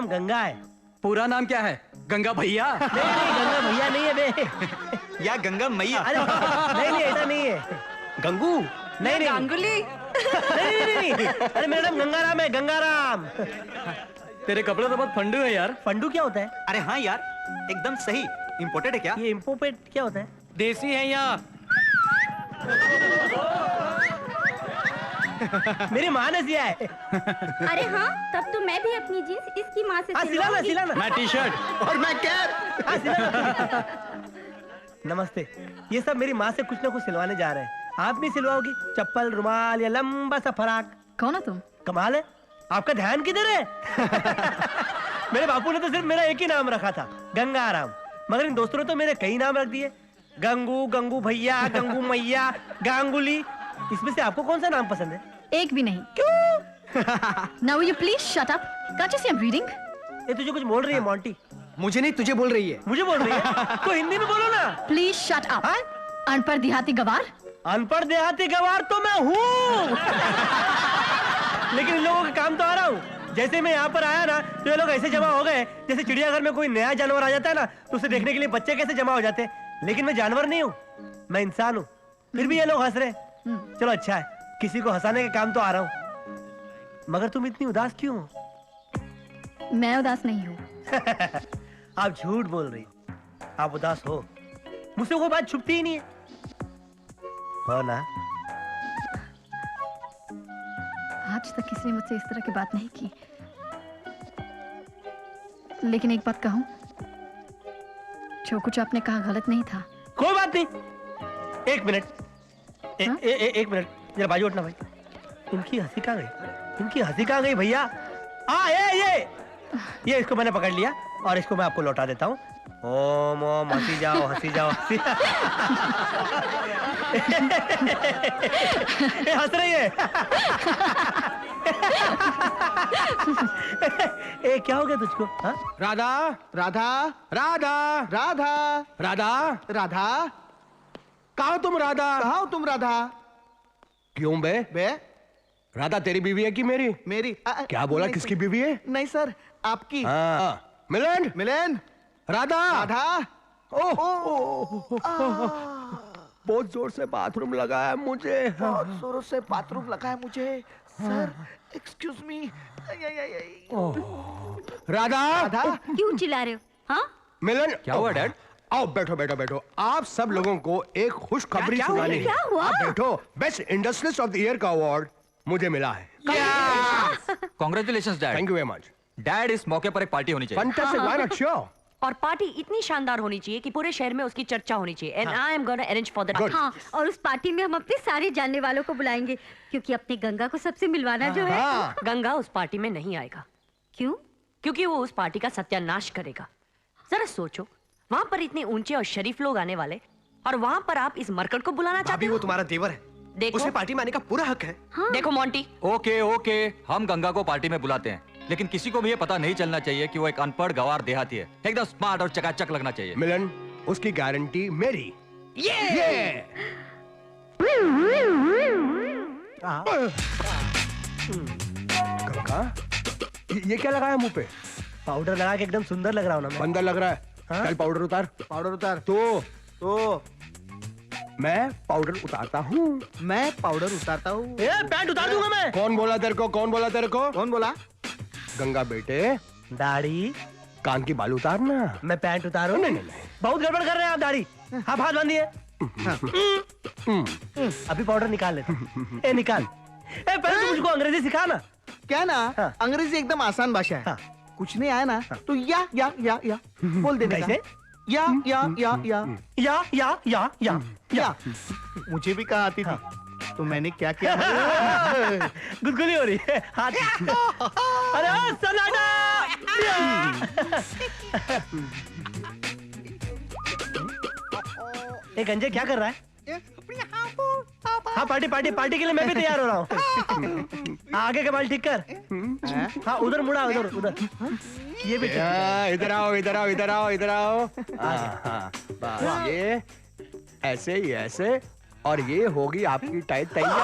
नाम गंगा है। पूरा नाम क्या है? गंगा भैया? नहीं, गंगा भैया नहीं है बे। या गंगा मैया? नहीं, ऐसा नहीं है। गंगू? नहीं, गांगुली? नहीं। अरे मेरा नाम गंगाराम है, गंगाराम। तेरे कपड़े तो बहुत फंडू है यार। फंडू क्या होता है? अरे हाँ यार, एकदम सही। इम्पोर्टेड है क्या? ये इम्पोर्टेड क्या होता है? देसी है यहाँ। मेरी माँ ने सिया है। अरे हाँ, तब तो मैं भी अपनी जीन्स इसकी माँ से सिलाना। मैं टी शर्ट और मैं कैप। नमस्ते। ये सब मेरी माँ से कुछ ना कुछ सिलवाने जा रहे हैं। आप भी सिलवाओगी? चप्पल, रुमाल या लंबा सा फराक? कौन हो तुम? कमाल है, आपका ध्यान किधर है? मेरे बापू ने तो सिर्फ मेरा एक ही नाम रखा था, गंगाराम, मगर इन दोस्तों ने तो मेरे कई नाम रख दिए। गंगू, गंगू भैया, गंगू मैया, गांगुली। इसमें से आपको कौन सा नाम पसंद है? एक भी नहीं। क्यों? Now will you please shut up? Can't you see I'm reading? ये तुझे कुछ बोल रही है मॉन्टी? मुझे नहीं, तुझे बोल रही है। मुझे बोल रही है? तो हिंदी में बोलो ना। Please shut up. अनपढ़ देहाती गवार। अनपढ़ देहाती गवार तो मैं हूँ। लेकिन इन लोगों का काम तो आ रहा हूँ। जैसे मैं यहाँ पर आया ना, तो ये लोग ऐसे जमा हो गए जैसे चिड़ियाघर में कोई नया जानवर आ जाता है ना, तो उसे देखने के लिए बच्चे कैसे जमा हो जाते हैं। लेकिन मैं जानवर नहीं हूँ, मैं इंसान हूँ। फिर भी ये लोग हंस रहे। चलो अच्छा है, किसी को हंसाने का काम तो आ रहा हूँ। मगर तुम इतनी उदास क्यों हो? मैं उदास नहीं हूँ। आप झूठ बोल रही हो। आप उदास हो, मुझसे कोई बात छुपती ही नहीं है। हो ना? आज तक किसी ने मुझसे इस तरह की बात नहीं की। लेकिन एक बात कहूं, जो कुछ आपने कहा गलत नहीं था। कोई बात नहीं। एक मिनट, एक मिनट, जरा बाजू हटना भाई। इनकी हंसी कहाँ गई? इनकी हंसी कहाँ गई भैया? ये इसको मैंने पकड़ लिया और इसको मैं आपको लौटा देता हूँ। ओम ओम, हंसी जाओ, हंसी जाओ। हंस रही है। क्या हो गया तुझको? हा? राधा, राधा, राधा, राधा, राधा, राधा, कहाँ तुम राधा? कहाँ हो तुम राधा? क्यों बे? राधा तेरी बीवी है कि मेरी? मेरी। क्या बोला, किसकी बीवी है? नहीं सर, आपकी। मिलन, राधा, बहुत जोर से बाथरूम लगा है मुझे। बहुत जोरों से बाथरूम लगा है मुझे। Sir, excuse me. राधा, क्यों चिल्ला रहे हो? हाँ? मिलन, क्या हुआ डैड? आओ बैठो। आप सब लोगों को एक खुशखबरी सुनानी है। क्या हुआ? आप बैठो। Best industrialist of the year का अवार्ड मुझे मिला है। Congratulations, Dad. Thank you very much. Dad, इस मौके पर एक पार्टी होनी चाहिए। Fantastic, why not? श्योर। और पार्टी इतनी शानदार होनी चाहिए कि पूरे शहर में उसकी चर्चा होनी चाहिए। And I am gonna arrange for that. हाँ, और उस पार्टी में हम अपने सारे जानने वालों को बुलाएंगे, क्योंकि अपने गंगा को सबसे मिलवाना जो है। गंगा उस पार्टी में नहीं आएगा। क्यों? क्योंकि वो उस पार्टी का सत्यानाश करेगा। जरा सोचो, वहाँ पर इतने ऊंचे और शरीफ लोग आने वाले, और वहाँ पर आप इस मरकट को बुलाना चाहते हो? वो तुम्हारा देवर है। देखो, उसे पार्टी में आने का पूरा हक है। हाँ। देखो मोंटी, ओके, हम गंगा को पार्टी में बुलाते हैं, लेकिन किसी को भी ये पता नहीं चलना चाहिए कि वो एक अनपढ़ गवार देहाती है। एकदम स्मार्ट और चकाचक लगना चाहिए। मिलन, उसकी गारंटी मेरी। ये गंगा, ये क्या लगाया मुंह पे? पाउडर लगा के एकदम सुंदर लग रहा हूँ ना मैं? बंदर लग रहा है। चल पाउडर उतार। पाउडर उतार। तो मैं पाउडर उतारता हूँ। पाउडर उतारता हूँ। पैंट उतार दूंगा मैं। कौन बोला तेरे को? कौन बोला? गंगा बेटे, दाढ़ी, कान की बाल उतारना। मैं पैंट उतारूं? नहीं। बहुत गड़बड़ कर रहे हैं आप। दाढ़ी आप हाथ बांधिए। अभी पाउडर निकाल लेते। निकाल। पहले तू मुझको अंग्रेजी सिखा ना। क्या ना? हाँ। अंग्रेजी एकदम आसान भाषा है। हाँ। कुछ नहीं आया ना, तो या बोल देने का। कैसे? या। या। मुझे भी कहा आती थी, तो मैंने क्या किया? गुदगुदी हो रही है हाथ। अरे सन्नाटा! गंजे क्या कर रहा है? हाँ, पार्टी के लिए मैं भी तैयार हो रहा हूँ। आगे के बाल ठीक कर। हाँ, उधर मुड़ा, उधर। ये भी इधर आओ। ये ऐसे और ये होगी आपकी टाइट तैयार।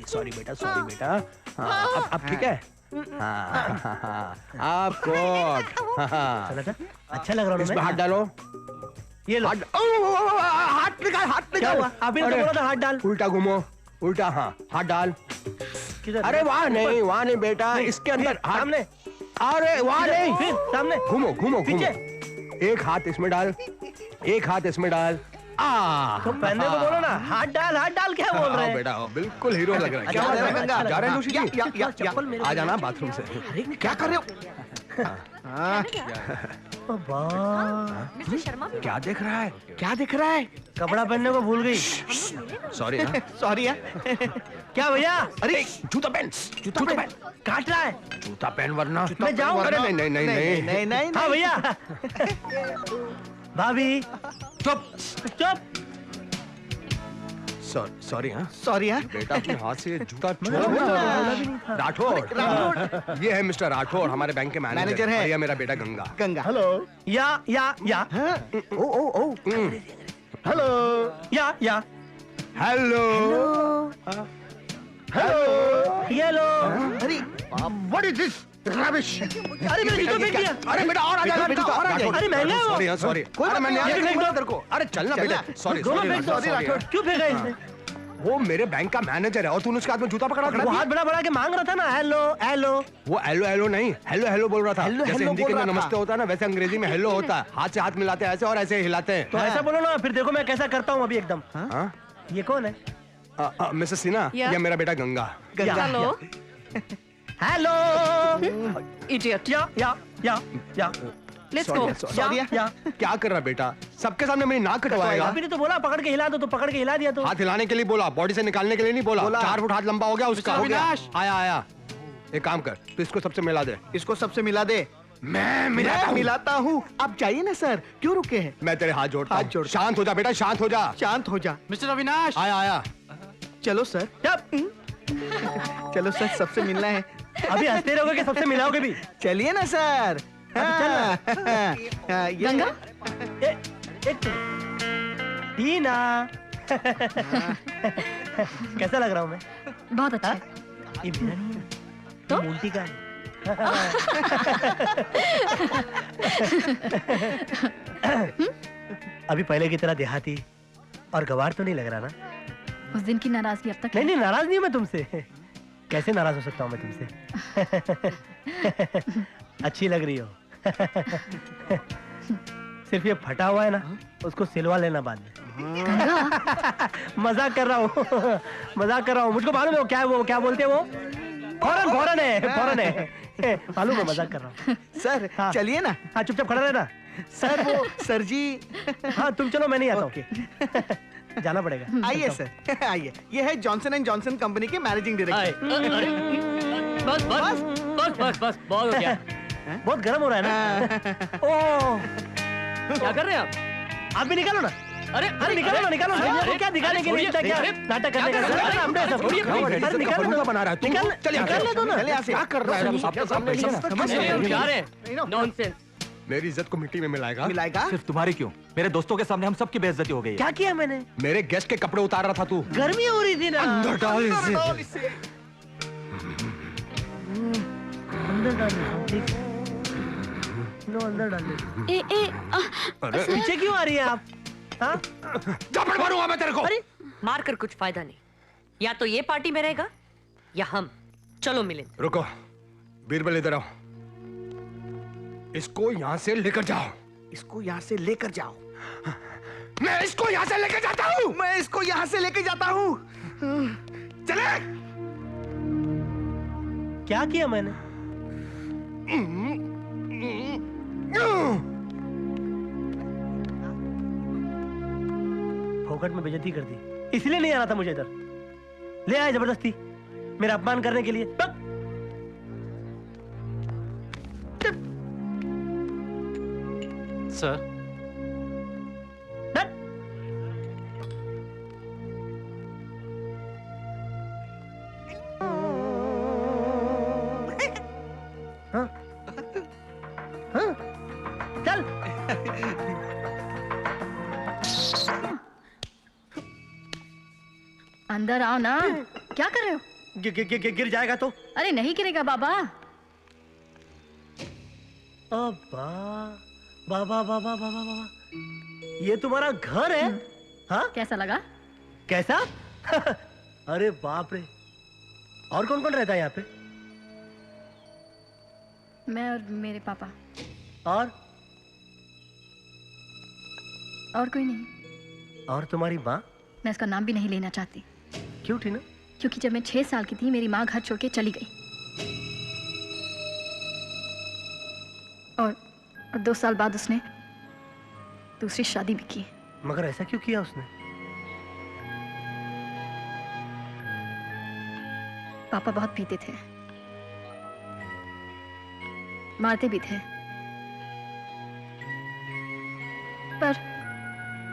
सॉरी बेटा। अब ठीक है? आप कोट। चला था? अच्छा लग रहा हूँ इसमें मैं। हाथ डालो। ये लो। हाथ निकाल, हाथ क्या निकाल। हुआ? आपने तो अरे, बोला था हाथ डाल। उल्टा घूमो, उल्टा, हाँ हाथ डाल। किधर? अरे वहाँ नहीं बेटा, इसके अंदर हाथ। सामने। अरे वहाँ नहीं, फिर सामने। घूमो घूमो घूमो। पीछे। एक हाथ इसमें डाल, एक हाथ इसमें डाल। तो पहनने को बोलो ना, हाथ डाल क्या बोल रहे हैं? बेटा बिल्कुल हीरो लग रहा है। अच्छा, क्या अच्छा, बात है? अच्छा, जा रहे हैं जोशी जी? चप्पल मेरे आ जाना बाथरूम से। क्या कर रहे हो? मिस्टर शर्मा भी क्या देख रहा है? क्या दिख रहा है? कपड़ा पहनने को भूल गई। सॉरी। सॉरी यार। क्या भैया? अरे जूता पहन, जूता पहन, काट रहा है। जूता पहन वरना मैं जाऊं? अरे नहीं नहीं नहीं नहीं नहीं नहीं हाँ भैया। भाभी चुप। चुप। सॉरी हाँ सॉरी यार। बेटा अपने हाथ से जूता छोड़ो। राठौड़, ये है मिस्टर राठौड़, हमारे बैंक के मैनेजर है। और ये मेरा बेटा गंगा। गंगा। हेलो। या हाँ? ओ ओ ओ। हेलो। या हेलो हेलो। ये लो। अरे व्हाट इज दिस रबिश? अरे मैंने जूता फेंक दिया। अरे बेटा और आ जाएगा, बेटा, और आ जाएगा। अरे महंगा है वो। Sorry sorry. कोई अरे बात मैंने नहीं, यार फेंक दो। तेरे को। अरे चलना बेटा, सॉरी दोनों सॉरी फेंक दो। सॉरी। क्यों फेंका इसने? वो मेरे बैंक का मैनेजर है और तूने उसके हाथ में जूता पकड़ा वो हाथ बड़ा के मांग रहा था ना, हेलो हेलो। वो हेलो हेलो नहीं, हेलो हेलो बोल रहा था। हेलो, जैसे हेलो हिंदी बोल के अंदर रहा था। नमस्ते होता है ना, वैसे अंग्रेजी में हेलो होता है। हाथ से हाथ मिलाते हैं ऐसे और ऐसे हिलाते हैं। तो ऐसा बोलो ना, फिर देखो मैं कैसा करता हूँ अभी एकदम। हाँ? ये कौन है? मिसेस सिन्हा, ये मेरा बेटा गंगा। Hello hello. इडियट या लेट्स गो सॉरी यार। या क्या कर रहा बेटा? सबके सामने मेरी नाक कटवाएगा। अभी ने तो बोला पकड़ के हिला दो, तो पकड़ के हिला दिया तो। हाथ हिलाने के लिए बोला, बॉडी से निकालने के लिए नहीं बोला। 4 फुट हाथ लंबा हो गया उसका। हो गया। आया। एक काम कर, तू इसको सबसे मिला दे। इसको सबसे मिला दे। मैं मिलाता हूँ। मिलाता हूँ। आप जाइए ना सर, क्यों रुके हैं? मैं तेरे हाथ जोड़ता हाथ हूँ। जोड़। शांत हो जा बेटा, शांत हो जा। शांत हो जा। मिस्टर अविनाश, आया। चलो सर। चलो सर, सबसे मिलना है। अभी हंसते रहोगे कि सबसे मिलाओगे भी? चलिए ना सर। हाँ, गंगा? एक टीना। कैसा लग रहा हूँ मैं? बहुत अच्छा। ये मेरा नहीं है, तो? ये मोंटी का है। अभी पहले की तरह देहाती और गवार तो नहीं लग रहा ना? उस दिन की नाराजगी अब तक नहीं नाराज नहीं हूं मैं तुमसे। कैसे नाराज हो सकता हूँ मैं तुमसे? अच्छी लग रही हो। सिर्फ ये फटा हुआ है ना, उसको सिलवा लेना बाद में। मजाक कर रहा हूँ, मजाक कर रहा हूँ। मुझको मालूम है वो क्या बोलते हैं वो? फौरन है। मालूम है, मजाक कर रहा हूँ। सर हाँ। चलिए ना। हाँ चुपचाप खड़ा रहना। सर वो सर जी। हाँ तुम चलो, मैं नहीं आता हूँ। जाना पड़ेगा। आइए सर, आइए। ये है जॉनसन एंड जॉनसन कंपनी के मैनेजिंग डायरेक्टर। बस बहुत हो गया। बहुत गर्म हो रहा है ना? ओह, क्या कर रहे हैं आप भी निकालो ना। अरे निकालो ना। अरे, क्या दिखाने के लिए इतना क्या नाटक करने का? अरे, हमने सब अरे, निकालो ना। बना रहा है तू। निकाल दो ना। चलिए यहाँ से। क्या कर रहा है? सबके सामने क्या रे नॉनसेंस। मेरी इज्जत को मिट्टी में मिलाएगा। मिलाएगा। सिर्फ तुम्हारी क्यों, मेरे दोस्तों के सामने हम सबकी बेइज्जती हो गई है। क्या किया मैंने? मेरे गेस्ट के कपड़े उतार रहा था तू। गर्मी हो रही थी ना। अंदर डाल इसे। अंदर डाल ठीक। लो अंदर डाल दे। अरे पीछे क्यों आ रही है आप? हाँ? झपड़ मारूंगा मैं तेरे को। मार कर कुछ फायदा नहीं, या तो ये पार्टी में रहेगा या हम। चलो मिले। रुको, बीरबल इधर आओ। इसको यहाँ से लेकर जाओ। इसको यहाँ से लेकर जाओ। मैं इसको यहाँ से लेकर जाता हूँ। मैं इसको यहाँ से लेकर जाता हूँ। चले। क्या किया मैंने? फोकट में बेइज्जती कर दी, इसलिए नहीं आना था मुझे इधर। ले आए जबरदस्ती मेरा अपमान करने के लिए। सर हाँ? हाँ? चल। अंदर आओ ना। क्या कर रहे हो? गिर जाएगा तो? अरे नहीं गिरेगा बाबा। अब्बा, बाबा बाबा बाबा बाबा, ये तुम्हारा घर है? हाँ, कैसा लगा? कैसा? अरे बाप रे, और कौन कौन रहता है यहाँ पे? मैं और मेरे पापा। और कोई नहीं। और तुम्हारी माँ? मैं उसका नाम भी नहीं लेना चाहती। क्यों टीना? क्योंकि जब मैं 6 साल की थी मेरी माँ घर छोड़ के चली गई, और 2 साल बाद उसने दूसरी शादी भी की। मगर ऐसा क्यों किया उसने? पापा बहुत पीते थे, मारते भी थे,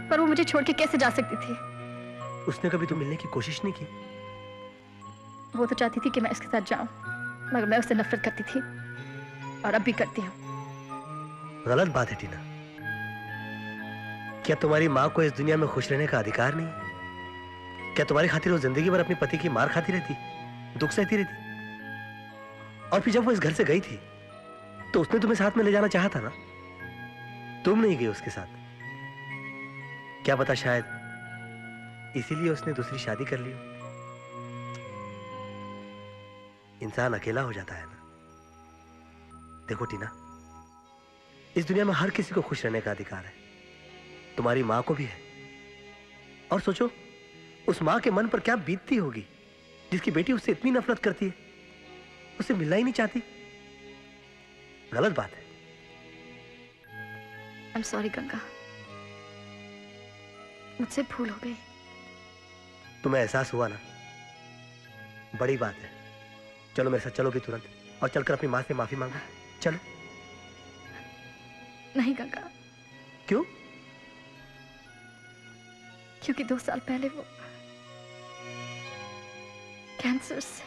पर वो मुझे छोड़ के कैसे जा सकती थी? उसने कभी तो मिलने की कोशिश नहीं की? वो तो चाहती थी कि मैं उसके साथ जाऊं, मगर मैं उससे नफरत करती थी और अब भी करती हूँ। गलत बात है टीना। क्या तुम्हारी माँ को इस दुनिया में खुश रहने का अधिकार नहीं? क्या तुम्हारी खातिर वो जिंदगी भर अपने पति की मार खाती रहती, दुख सहती रहती? और फिर जब वो इस घर से गई थी तो उसने तुम्हें साथ में ले जाना चाहा था ना? तुम नहीं गई उसके साथ। क्या पता शायद इसीलिए उसने दूसरी शादी कर ली हो। इंसान अकेला हो जाता है ना। देखो टीना, इस दुनिया में हर किसी को खुश रहने का अधिकार है, तुम्हारी माँ को भी है। और सोचो उस माँ के मन पर क्या बीतती होगी जिसकी बेटी उससे इतनी नफरत करती है, उसे मिलना ही नहीं चाहती। गलत बात है। I'm sorry गंगा, मुझसे भूल हो गई। तुम्हें एहसास हुआ ना, बड़ी बात है। चलो मेरे साथ चलोगी तुरंत, और चलकर अपनी माँ से माफी मांगो। चलो। नहीं गंगा। क्यों? क्योंकि 2 साल पहले वो कैंसर से।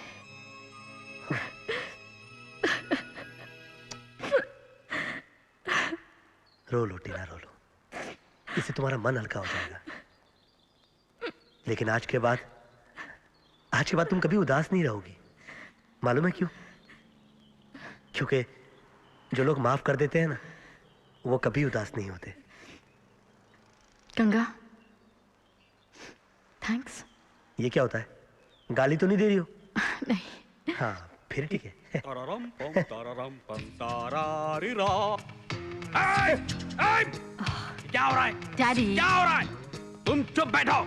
रो लो टीना, रो लो, इससे तुम्हारा मन हल्का हो जाएगा। लेकिन आज के बाद तुम कभी उदास नहीं रहोगी। मालूम है क्यों? क्योंकि जो लोग माफ कर देते हैं ना, वो कभी उदास नहीं होते। गंगा, थैंक्स। ये क्या होता है? गाली तो नहीं दे रही हो? नहीं। हाँ, फिर ठीक है। क्या हो रहा है? डैडी। क्या हो रहा है? तुम चुप बैठो।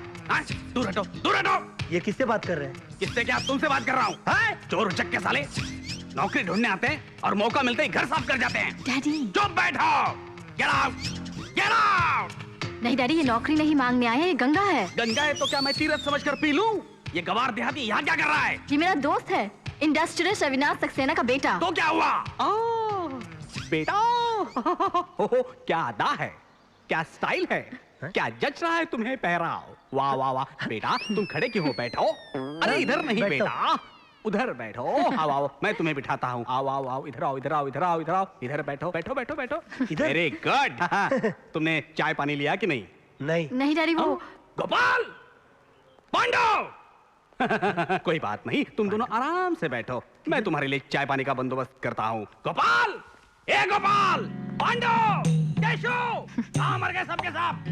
दूर हटो, दूर हटो। ये किससे बात कर रहे हैं? किससे क्या? तुमसे बात कर रहा हूँ। चोर उचक्के साले नौकरी ढूंढने आते हैं और मौका मिलते ही घर साफ कर जाते हैं। डैडी। चुप बैठो। Get out, get out. नहीं डैडी, ये नौकरी नहीं मांगने आया, ये गंगा है। गंगा है तो क्या मैं तीरथ समझकर पी लूं? ये गवार देहाती यहाँ क्या कर रहा है? ये मेरा दोस्त है, इंडस्ट्रियलिस्ट अविनाश सक्सेना का बेटा। तो क्या हुआ? बेटा, क्या अदा है, क्या स्टाइल है, क्या जच रहा है तुम्हें पहराव। वाह वाह वाह। बेटा तुम खड़े क्यों हो? बैठो। अरे इधर नहीं बेटा, उधर बैठो। आओ आओ, मैं तुम्हें बिठाता हूँ। आओ आओ आओ, इधर आओ, इधर आओ, इधर आओ, इधर आओ, इधर बैठो, बैठो बैठो बैठो। Very good. तुमने चाय पानी लिया कि नहीं? नहीं। नहीं डैडी, वो गोपाल, पांडव। कोई बात नहीं, तुम दोनों आराम से बैठो, मैं तुम्हारे लिए चाय पानी का बंदोबस्त करता हूँ। गोपाल, ए गोपाल, पांडव, केशव, कहाँ मर गए सबके सब?